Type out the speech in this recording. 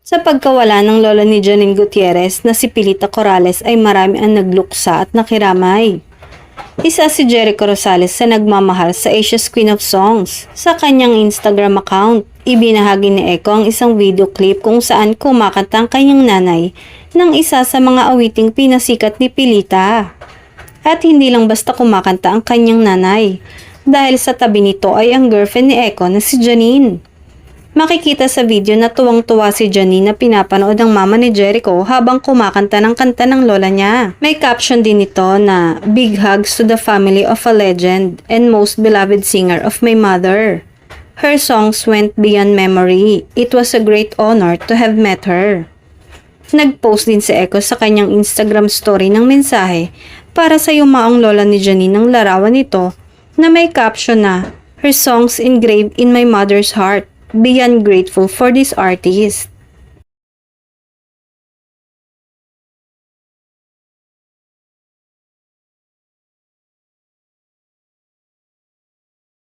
Sa pagkawala ng lola ni Janine Gutierrez na si Pilita Corrales ay marami ang nagluksa at nakiramay. Isa si Jericho Rosales sa nagmamahal sa Asia's Queen of Songs. Sa kanyang Instagram account, ibinahagi ni Eko ang isang video clip kung saan kumakanta ang kanyang nanay ng isa sa mga awiting pinasikat ni Pilita. At hindi lang basta kumakanta ang kanyang nanay, dahil sa tabi nito ay ang girlfriend ni Eko na si Janine. Makikita sa video na tuwang-tuwa si Janine na pinapanood ang mama ni Jericho habang kumakanta ng kanta ng lola niya. May caption din ito na "Big hugs to the family of a legend and most beloved singer of my mother. Her songs went beyond memory. It was a great honor to have met her." Nag-post din si Eko sa kanyang Instagram story ng mensahe para sa yumaong lola ni Janine ng larawan nito na may caption na "Her songs engraved in my mother's heart. Beyond grateful for this artist."